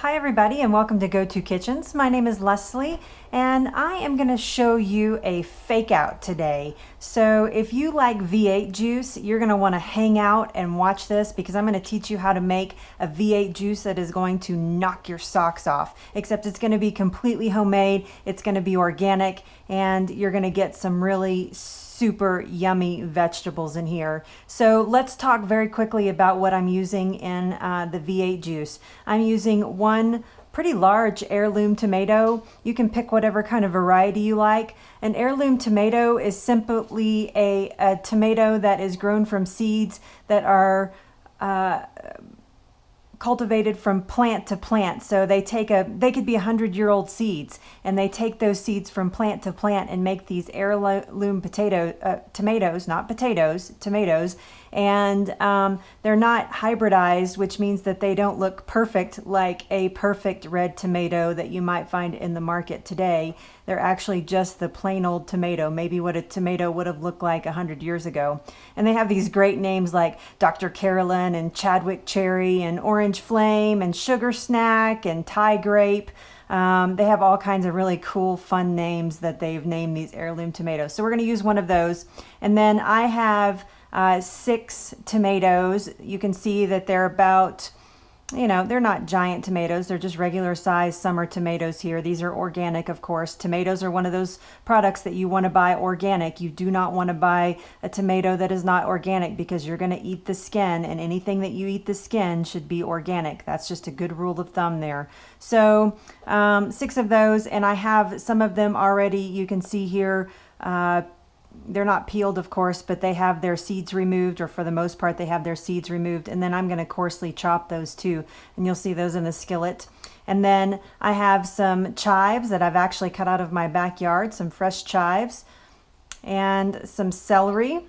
Hi everybody and welcome to Go To Kitchens. My name is Leslie and I am going to show you a fake out today. So if you like V8 juice, you're going to want to hang out and watch this because I'm going to teach you how to make a V8 juice that is going to knock your socks off. Except it's going to be completely homemade, it's going to be organic, and you're going to get some really super yummy vegetables in here. So let's talk very quickly about what I'm using in the V8 juice. I'm using one pretty large heirloom tomato. You can pick whatever kind of variety you like. An heirloom tomato is simply a tomato that is grown from seeds that are cultivated from plant to plant. So they could be 100-year-old seeds, and they take those seeds from plant to plant and make these heirloom tomatoes, not potatoes, tomatoes. And they're not hybridized, which means that they don't look perfect like a perfect red tomato that you might find in the market today. They're actually just the plain old tomato, maybe what a tomato would have looked like 100 years ago. And they have these great names like Dr. Carolyn and Chadwick Cherry and Orange Flame and Sugar Snack and Thai Grape. They have all kinds of really cool, fun names that they've named these heirloom tomatoes. So we're going to use one of those. And then I have 6 tomatoes. You can see that they're about, they're not giant tomatoes. They're just regular size summer tomatoes here. These are organic, of course. Tomatoes are one of those products that you want to buy organic. You do not want to buy a tomato that is not organic because you're going to eat the skin, and anything that you eat the skin should be organic. That's just a good rule of thumb there. So 6 of those, and I have some of them already. You can see here, they're not peeled, of course, but they have their seeds removed, or for the most part, they have their seeds removed. And then I'm going to coarsely chop those too, and you'll see those in the skillet. And then I have some chives that I've actually cut out of my backyard, some fresh chives, and some celery.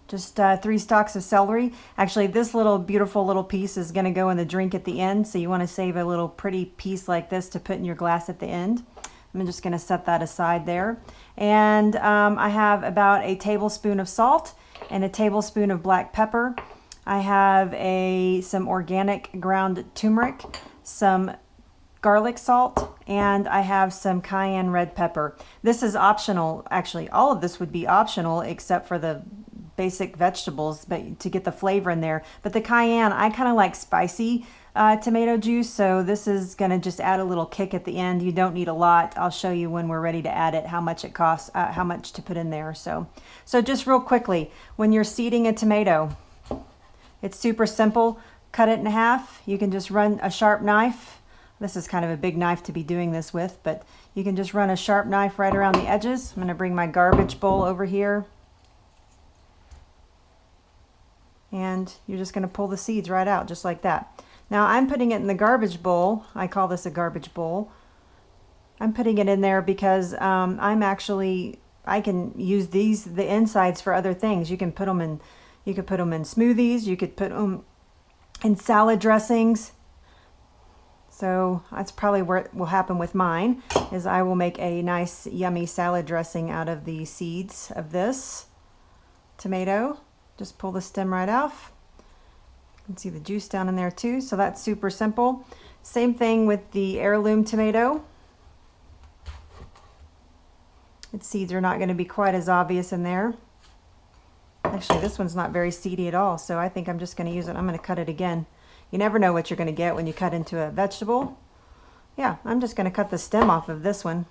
Just 3 stalks of celery. Actually, this little beautiful little piece is going to go in the drink at the end, so you want to save a little pretty piece like this to put in your glass at the end. I'm just going to set that aside there. And I have about a tablespoon of salt and a tablespoon of black pepper. I have some organic ground turmeric, some garlic salt, and I have some cayenne red pepper. This is optional. Actually, all of this would be optional except for the basic vegetables, but to get the flavor in there. But the cayenne, I kind of like spicy tomato juice, so this is going to just add a little kick at the end. You don't need a lot. I'll show you when we're ready to add it how much it costs, how much to put in there. So just real quickly, when you're seeding a tomato, it's super simple. Cut it in half. You can just run a sharp knife. This is kind of a big knife to be doing this with, but you can just run a sharp knife right around the edges. I'm going to bring my garbage bowl over here. And you're just going to pull the seeds right out just like that. Now I'm putting it in the garbage bowl. I call this a garbage bowl. I'm putting it in there because I can use the insides for other things. You can put them in smoothies. You could put them in salad dressings. So that's probably what will happen with mine, is I will make a nice yummy salad dressing out of the seeds of this tomato. Just pull the stem right off. You can see the juice down in there too, so that's super simple. Same thing with the heirloom tomato. Its seeds are not going to be quite as obvious in there. Actually, this one's not very seedy at all, so I think I'm just going to use it. I'm going to cut it again. You never know what you're going to get when you cut into a vegetable. Yeah, I'm just going to cut the stem off of this one.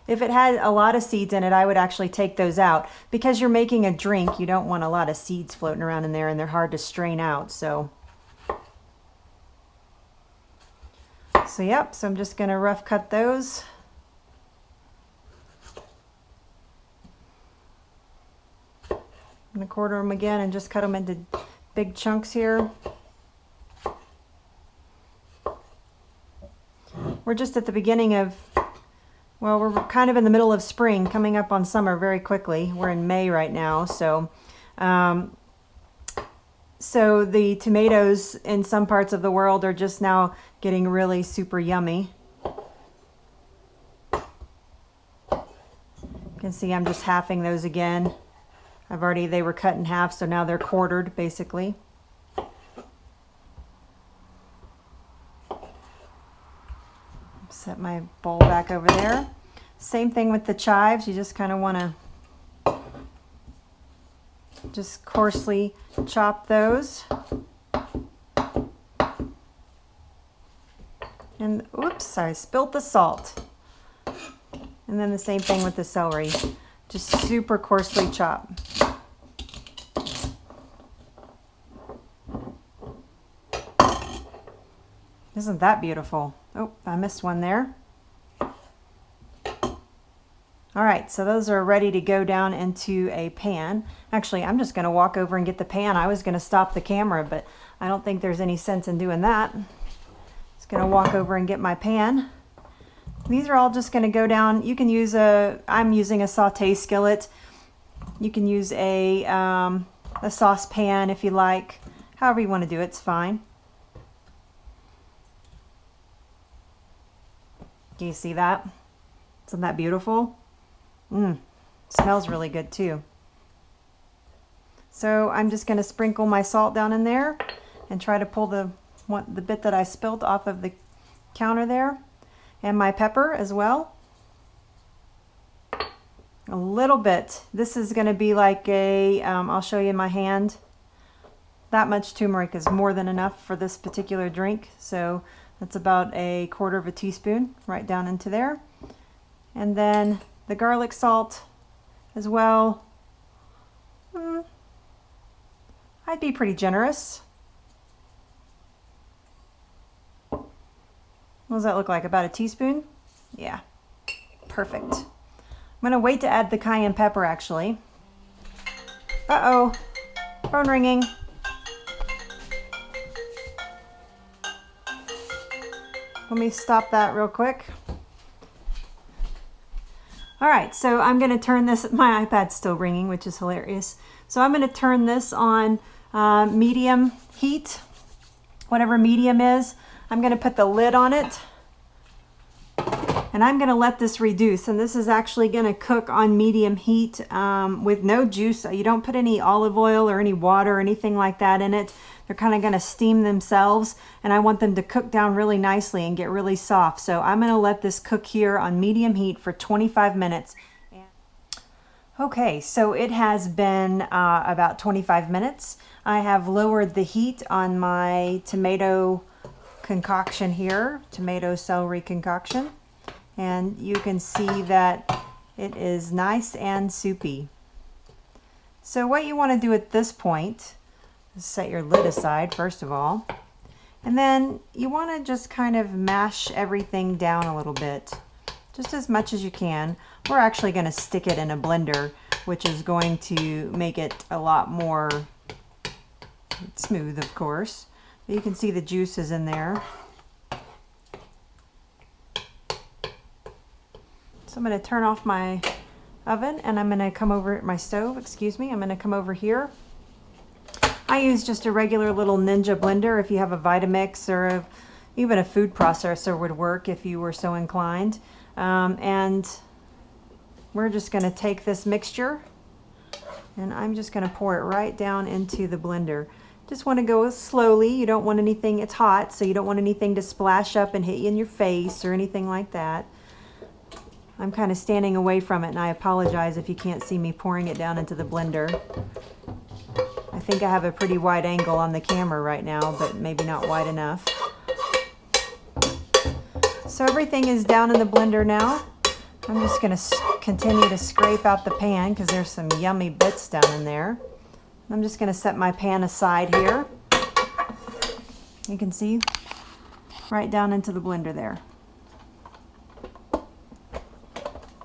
If it had a lot of seeds in it, I would actually take those out. Because you're making a drink, you don't want a lot of seeds floating around in there, and they're hard to strain out. So yep, so I'm just going to rough cut those. I'm going to quarter them again and just cut them into big chunks here. We're just at the beginning of, well, we're kind of in the middle of spring, coming up on summer very quickly. We're in May right now, so the tomatoes in some parts of the world are just now getting really super yummy. You can see I'm just halving those again. They were cut in half, so now they're quartered basically. Set my bowl back over there. Same thing with the chives. You just kind of want to just coarsely chop those. And oops, I spilled the salt. And then the same thing with the celery. Just super coarsely chop. Isn't that beautiful? Oh, I missed one there. All right, so those are ready to go down into a pan. Actually, I'm just gonna walk over and get the pan. I was gonna stop the camera, but I don't think there's any sense in doing that. Just gonna walk over and get my pan. These are all just gonna go down. You can use I'm using a saute skillet. You can use a saucepan if you like. However you wanna do it, it's fine. Do you see that? Isn't that beautiful? Smells really good too. So I'm just going to sprinkle my salt down in there and try to pull the bit that I spilled off of the counter there, and my pepper as well. A little bit. This is going to be like a, I'll show you in my hand. That much turmeric is more than enough for this particular drink. So that's about 1/4 teaspoon right down into there. And then the garlic salt as well. I'd be pretty generous. What does that look like? About a teaspoon? Yeah, perfect. I'm gonna wait to add the cayenne pepper actually. Uh-oh, phone ringing. Let me stop that real quick. All right, so I'm going to turn this, my iPad's still ringing, which is hilarious. So I'm going to turn this on medium heat, whatever medium is. I'm going to put the lid on it, and I'm going to let this reduce. And this is actually going to cook on medium heat with no juice. You don't put any olive oil or any water or anything like that in it. They're kind of going to steam themselves, and I want them to cook down really nicely and get really soft. So I'm going to let this cook here on medium heat for 25 minutes. Okay, so it has been about 25 minutes. I have lowered the heat on my tomato concoction here, tomato celery concoction, and you can see that it is nice and soupy. So what you want to do at this point, set your lid aside first of all, and then you want to just kind of mash everything down a little bit, just as much as you can. We're actually going to stick it in a blender, which is going to make it a lot more smooth, of course. But you can see the juices in there. So I'm going to turn off my oven, and I'm going to come over my stove, excuse me. I'm going to come over here. I use just a regular little Ninja blender. If you have a Vitamix or even a food processor would work if you were so inclined. And we're just going to take this mixture, and I'm just going to pour it right down into the blender. Just want to go slowly. You don't want anything, it's hot, so you don't want anything to splash up and hit you in your face or anything like that. I'm kind of standing away from it, and I apologize if you can't see me pouring it down into the blender. I think I have a pretty wide angle on the camera right now, but maybe not wide enough. So everything is down in the blender now. I'm just going to continue to scrape out the pan because there's some yummy bits down in there. I'm just going to set my pan aside here. You can see right down into the blender there.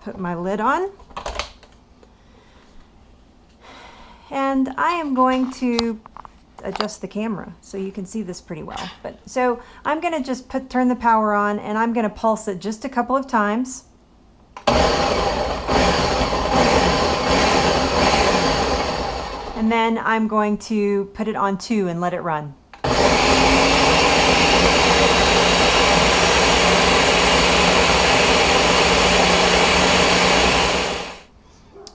Put my lid on. And I am going to adjust the camera so you can see this pretty well. So I'm going to just turn the power on, and I'm going to pulse it just a couple of times. And then I'm going to put it on 2 and let it run.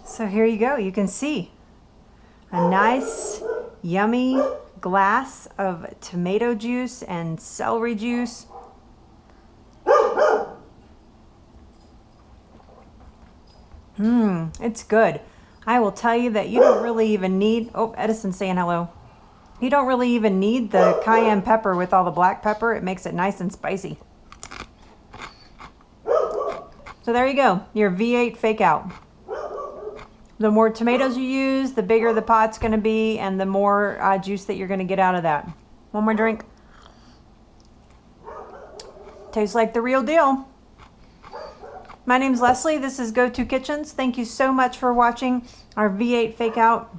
So here you go. You can see a nice, yummy glass of tomato juice and celery juice. It's good. I will tell you that you don't really even need, oh, Edison's saying hello. You don't really even need the cayenne pepper with all the black pepper. It makes it nice and spicy. So there you go, your V8 fake out. The more tomatoes you use, the bigger the pot's going to be, and the more juice that you're going to get out of that. One more drink. Tastes like the real deal. My name's Leslie. This is Go To Kitchens. Thank you so much for watching our V8 fake out.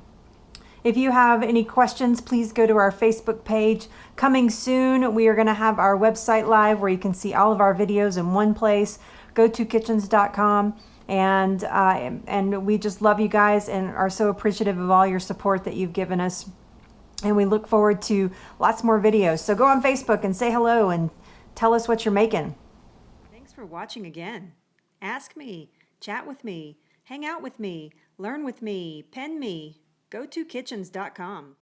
If you have any questions, please go to our Facebook page. Coming soon, we are going to have our website live where you can see all of our videos in one place, gotokitchens.com. And we just love you guys and are so appreciative of all your support that you've given us. And we look forward to lots more videos. So go on Facebook and say hello and tell us what you're making. Thanks for watching again. Ask me, chat with me, hang out with me, learn with me, pen me. GoToKitchens.com.